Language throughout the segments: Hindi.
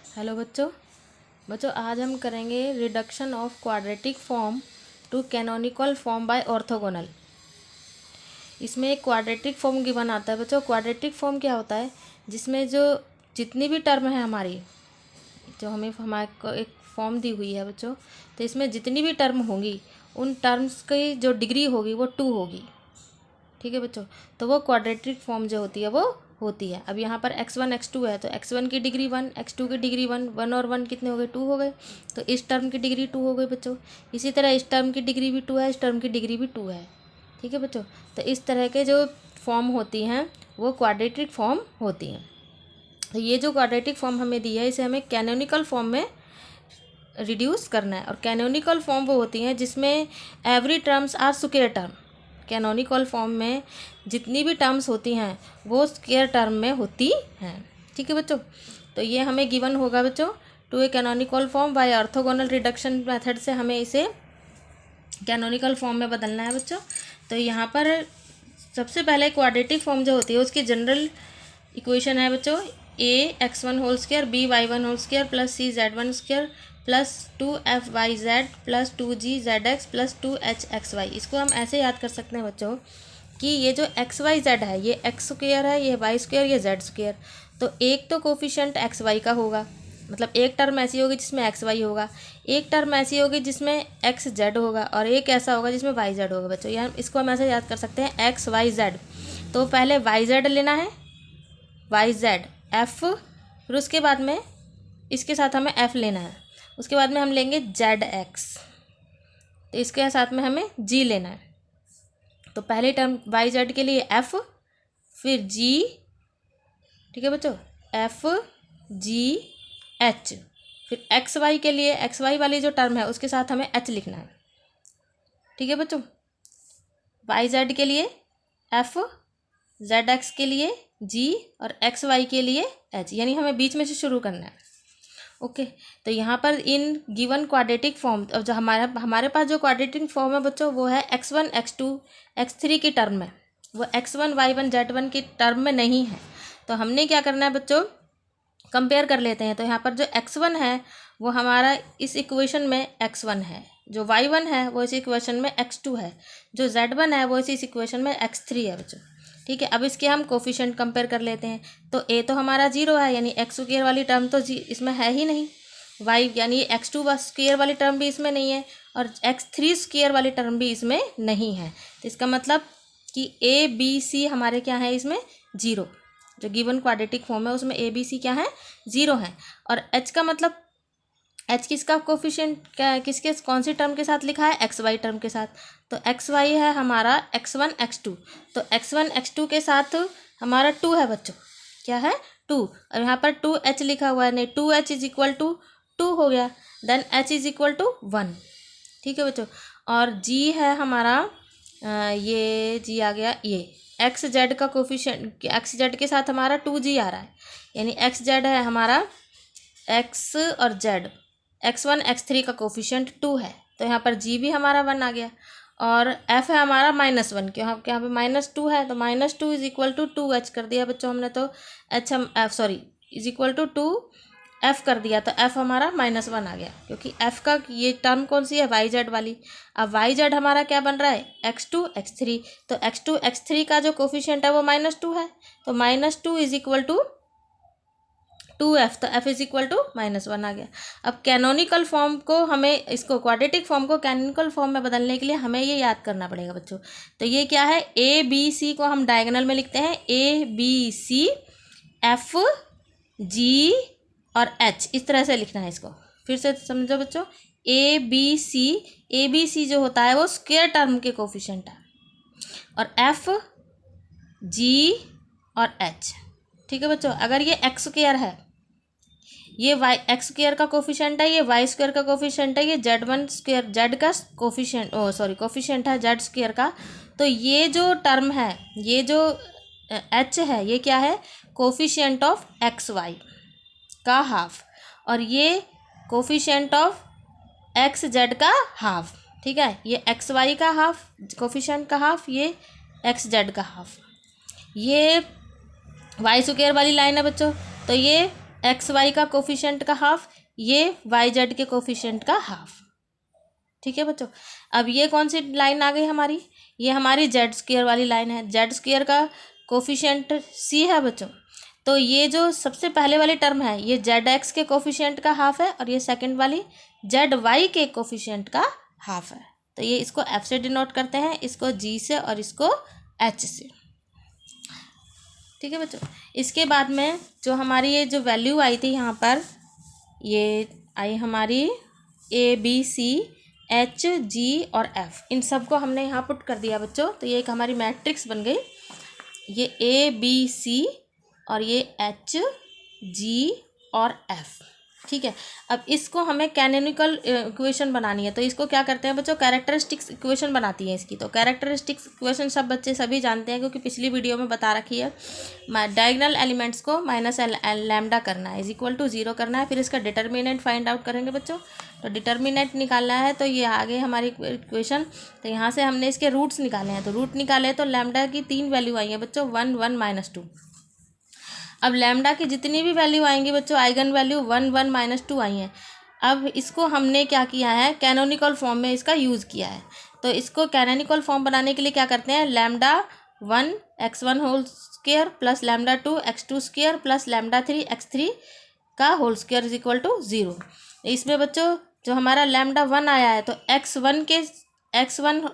हेलो बच्चों आज हम करेंगे reduction of quadratic form to canonical form by orthogonal. इसमें एक क्वाड्रेटिक फॉर्म गिवन आता है बच्चों। क्वाड्रेटिक फॉर्म क्या होता है, जिसमें जो जितनी भी टर्म है हमारी, जो हमारे को एक फॉर्म दी हुई है बच्चों, तो इसमें जितनी भी टर्म होंगी उन टर्म्स की जो डिग्री होगी वो 2 होगी। ठीक है बच्चों, तो वो क्वाड्रेटिक फॉर्म जो होती है वो होती है। अब यहाँ पर x1 x2 है, तो x1 की डिग्री 1, x2 की डिग्री 1, 1 और 1 कितने हो गए, 2 हो गए। तो इस टर्म की डिग्री 2 हो गई बच्चों। इसी तरह इस टर्म की डिग्री भी 2 है, इस टर्म की डिग्री भी 2 है। ठीक है बच्चों, तो इस तरह के जो फॉर्म होती हैं वो क्वाड्रेटिक फॉर्म होती हैं। तो ये जो क्वाड्रेटिक फॉर्म हमें दी है, इसे हमें कैनोनिकल फॉर्म में रिड्यूस करना है। और कैनोनिकल फॉर्म वो होती हैं जिसमें every terms are square term. Canonical form में जितनी भी टर्म्स होती हैं वो स्क्वायर टर्म में होती हैं। ठीक है बच्चों, तो ये हमें गिवन होगा बच्चों to a canonical form by orthogonal reduction method से हमें इसे कैनोनिकल फॉर्म में बदलना है बच्चों। तो यहाँ पर सबसे पहले क्वाड्रेटिक फॉर्म जो होती है उसकी जनरल इक्वेशन है बच्चों a(x1) whole square b(y1) whole square plus c(z1) square plus 2f(y)z plus 2g(zx) plus 2h(xy). इसको हम ऐसे याद कर सकते हैं बच्चों कि ये जो x(y)z है ये x स्क्वायर है, ये y स्क्वायर, ये z स्क्वायर। तो एक तो कोफिशिएंट xy का होगा, मतलब एक टर्म ऐसी होगी जिसमें xy होगा, एक टर्म ऐसी होगी जिसमें xz होगा, और एक ऐसा होगा जिसमें yz होगा बच्चों। यहाँ इसको हम ऐसे याद कर सकते हैं x y z। तो पहले yz लेना है, yz f, फिर उसके बाद में इसके साथ हमें f लेना है, उसके बाद में हम लेंगे zx, तो इसके साथ में हमें g लेना है। तो पहले टर्म yz के लिए f, फिर g, ठीक है बच्चों, f g h, फिर xy के लिए xy वाली जो टर्म है उसके साथ हमें h लिखना है। ठीक है बच्चों, yz के लिए f, zx के लिए g और xy के लिए h, यानी हमें बीच में से शुरू करना है। ओके, तो यहाँ पर इन गिवन क्वाड्रेटिक फॉर्म, अब जो हमारे पास जो क्वाड्रेटिक फॉर्म है बच्चों वो है x1 x2 x3 की टर्म में, वो x1 y1 z1 की टर्म में नहीं है। तो हमने क्या करना है बच्चों, कंपेयर कर लेते हैं। तो यहाँ पर जो x1 है वो हमारा इस इक्वेशन में x1 है, जो y1 है वो इस इक्वेशन में x2 है, जो z1 है वो इस इक्वेशन में x3 है बच्चों। ठीक है, अब इसके हम कोफिशिएंट कंपेयर कर लेते हैं। तो a तो हमारा 0 है, यानी x स्क्वायर वाली टर्म तो इसमें है ही नहीं, y यानी x2 स्क्वायर वाली टर्म भी इसमें नहीं है, और x3 स्क्वायर वाली टर्म भी इसमें नहीं है। तो इसका मतलब कि a b c हमारे क्या है इसमें 0। जो गिवन क्वाड्रेटिक फॉर्म है उसमें a b c क्या है 0 है। और h का मतलब h किसका कोफिशिएंट किसके कौन सी टर्म के साथ लिखा है, xy टर्म के साथ। तो xy है हमारा x1 x2, तो x1 x2 के साथ हमारा 2 है बच्चों, क्या है 2। और यहाँ पर 2h लिखा हुआ है, नहीं 2h इज इक्वल टू 2 हो गया, then h is equal to 1। ठीक है बच्चों, और g है हमारा ये g आ गया, ये xz का कोफिशिएंट, xz के साथ हमारा 2g आ रहा है, यानी xz है हमारा x और z, x1 x3 का कोफिशिएंट 2 है, तो यहाँ पर g भी हमारा 1 आ गया। और f है हमारा -1, क्यों यहाँ पे -2 है, तो -2 इज इक्वल टू 2h कर दिया बच्चों हमने। तो h हम इज इक्वल टू 2f कर दिया, तो f हमारा -1 आ गया, क्योंकि f का ये टर्म कौन सी है, yz वाली। अब yz हमारा क्या बन रहा है, x2 x3, तो x2 x3 का जो कोफिशिएंट है वो -2 है, तो -2 इज इक्वल टू 2f, तो f इज इक्वल टू -1 आ गया। अब कैनोनिकल फॉर्म को हमें, इसको क्वाड्रेटिक फॉर्म को कैनोनिकल फॉर्म में बदलने के लिए हमें ये याद करना पड़ेगा बच्चों। तो ये क्या है, a b c को हम डायगोनल में लिखते हैं, a b c f g और h, इस तरह से लिखना है इसको। फिर से समझो बच्चों, a b c जो होता है वो स्क्वायर टर्म के कोफिशिएंट है, और f g और h। ठीक है बच्चों, अगर ये x स्क्वायर है, ये x स्क्वायर का कोफिशिएंट है, ये y स्क्वायर का कोफिशिएंट है, ये z1 स्क्वायर z का कोफिशिएंट कोफिशिएंट है z स्क्वायर का, तो ये जो टर्म है, ये जो h है, ये क्या है, कोफिशिएंट ऑफ xy का हाफ, और ये कोफिशिएंट ऑफ xz का हाफ। ठीक है, ये xy का हाफ कोफिशिएंट का हाफ, ये xz का हाफ। ये y स्क्वायर वाली लाइन है बच्चों, तो ये एक्स वाई का कोफिशिएंट का हाफ, ये वाई जेड के कोफिशिएंट का हाफ। ठीक है बच्चों। अब ये कौन सी लाइन आ गई हमारी, ये हमारी जेड स्क्वायर वाली लाइन है। जेड स्क्वायर का कोफिशिएंट सी है बच्चों, तो ये जो सबसे पहले वाली टर्म है ये जेड एक्स के कोफिशिएंट का हाफ है, और ये सेकंड वाली जेड वाई के कोफिशिएंट का हाफ है। तो ये इसको एफ से डिनोट करते हैं, इसको जी से और इसको एच से। ठीक है बच्चों। इसके बाद में जो हमारी ये जो वैल्यू आई थी यहाँ पर, ये आई हमारी A B C H G और एफ, इन सबको हमने यहाँ पुट कर दिया बच्चों। तो ये एक हमारी मैट्रिक्स बन गई, ये ए बी सी और ये एच जी और एफ। ठीक है। अब इसको हमें कैनोनिकल इक्वेशन बनानी है, तो इसको क्या करते हैं बच्चों, कैरेक्टरिस्टिक्स इक्वेशन बनाती है इसकी। तो कैरेक्टरिस्टिक्स इक्वेशन सब बच्चे सभी जानते हैं, क्योंकि पिछली वीडियो में बता रखी है। डायगोनल एलिमेंट्स को माइनस लैम्डा करना है, इज इक्वल टू 0 करना है, फिर इसका डिटर्मिनेंट फाइंड आउट करेंगे बच्चों। तो डिटर्मिनेंट निकालना है, तो ये आ गई हमारी इक्वेशन। तो यहाँ से हमने इसके रूट्स निकाले हैं, तो रूट निकाले तो लैम्डा की 3 वैल्यू आई है बच्चों, 1 1 -2। अब लैम्डा की जितनी भी वैल्यू आएंगी बच्चों, आइगन वैल्यू 1 1 -2 आई हैं। अब इसको हमने क्या किया है, कैनोनिकल फॉर्म में इसका यूज़ किया है। तो इसको कैनोनिकल फॉर्म बनाने के लिए क्या करते हैं, lambda 1 x1 whole square plus lambda 2 x2 square plus lambda 3 x3 का whole square is equal to 0। इसमें बच्चों जो हमारा लैम्डा 1 आया है, तो x1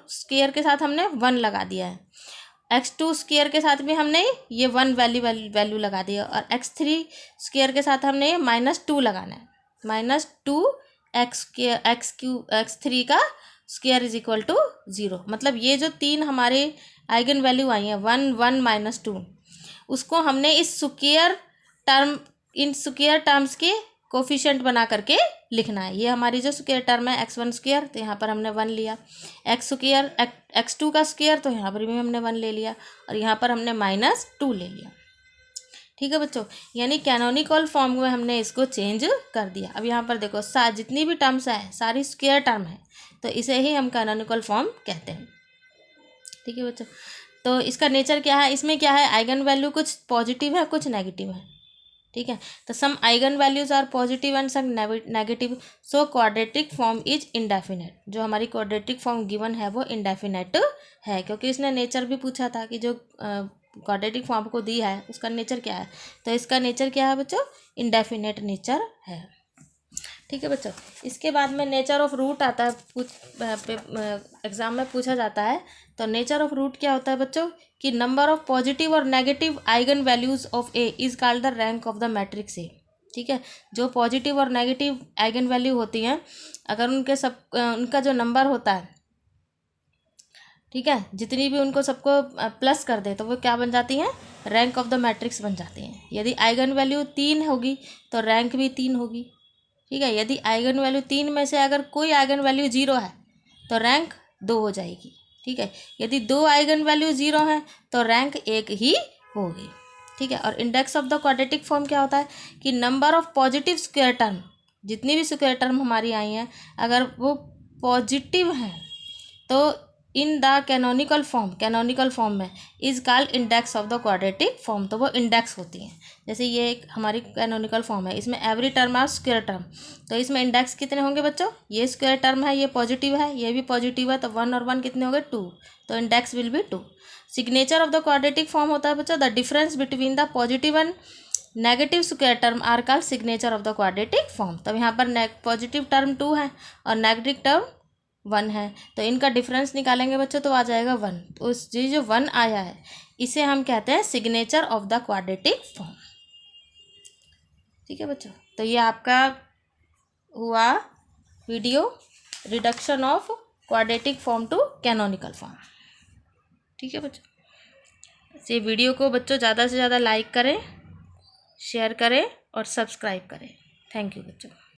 स्क्वायर के साथ हमने 1 लगा दिया है, x2 स्क्वायर के साथ भी हमने ये 1 वैल्यू लगा दिया, और x3 स्क्वायर के साथ हमने ये -2 लगाना है, -2 x3 का स्क्वायर इज इक्वल टू 0। मतलब ये जो 3 हमारे आइगन वैल्यू आई हैं 1 1 -2, उसको हमने इस स्क्वायर टर्म्स के कोफिशिएंट बना करके लिखना है। ये हमारी जो स्क्वायर टर्म है x1 स्क्वायर, तो यहाँ पर हमने 1 लिया, x2 का स्क्वायर, तो यहाँ पर भी हमने 1 ले लिया, और यहाँ पर हमने -2 ले लिया। ठीक है बच्चों, यानी कैनोनिकल फॉर्म में हमने इसको चेंज कर दिया। अब यहाँ पर देखो जितनी भी टर्म्स है सारी स्क्वायर टर्म है, तो इसे ही हम कैनोनिकल फॉर्म कहते हैं। ठीक है बच्चों। तो इसका नेचर क्या है, इसमें क्या है, आइगन वैल्यू कुछ पॉजिटिव है कुछ नेगेटिव है। ठीक है। तो some eigen values are positive and some negative, so quadratic form is indefinite. जो हमारी क्वाड्रेटिक फॉर्म गिवन है वो इंडेफिनेट है, क्योंकि इसने नेचर भी पूछा था कि जो क्वाड्रेटिक फॉर्म को दी है उसका नेचर क्या है। तो इसका नेचर क्या है बच्चों, इंडेफिनेट नेचर है। ठीक है बच्चों। इसके बाद में नेचर ऑफ रूट आता है, एग्जाम में पूछा जाता है। तो नेचर ऑफ रूट क्या होता है बच्चों, कि नंबर ऑफ पॉजिटिव और negative eigen values of A is called the rank of the matrix A. ठीक है। जो पॉजिटिव और नेगेटिव आइगन वैल्यू होती हैं, अगर उनका जो नंबर होता है, ठीक है, जितनी भी उनको सबको प्लस कर दे तो वो क्या बन जाती हैं, रैंक ऑफ द मैट्रिक्स बन जाती हैं। यदि आइगन वैल्यू 3 होगी तो रैंक भी 3 होगी। ठीक है। यदि आइगन वैल्यू 3 में से अगर कोई आइगन वैल्यू 0 है तो रैंक 2 हो जाएगी। ठीक है। यदि 2 आइगन वैल्यू 0 हैं तो रैंक 1 ही होगी। ठीक है। और index of the quadratic form क्या होता है, कि number of positive square term, जितनी भी स्क्वायर टर्म हमारी आई हैं अगर वो पॉजिटिव हैं तो इन द कैनोनिकल फॉर्म में is called index of the quadratic form. तो वो इंडेक्स होती हैं। जैसे ये एक हमारी कैनोनिकल फॉर्म है, इसमें every term are square term, तो इसमें इंडेक्स कितने होंगे बच्चों, ये स्क्वायर टर्म है, ये पॉजिटिव है, ये भी पॉजिटिव है, तो 1 और 1 कितने हो गए, 2, तो index will be 2। Signature of the quadratic form होता है बच्चों, the difference between the positive and negative square term are called signature of the quadratic form. तब यहाँ पर पॉजिटिव टर्म 2 है और नेगेटिव टर्म 1 है, तो इनका डिफरेंस निकालेंगे बच्चों तो आ जाएगा 1। तो उस जो 1 आया है इसे हम कहते हैं signature of the quadratic form. ठीक है बच्चों। तो ये आपका हुआ video reduction of quadratic form to canonical form. ठीक है बच्चों। ये वीडियो को बच्चों ज़्यादा से ज़्यादा लाइक करें, शेयर करें और सब्सक्राइब करें। थैंक यू बच्चों।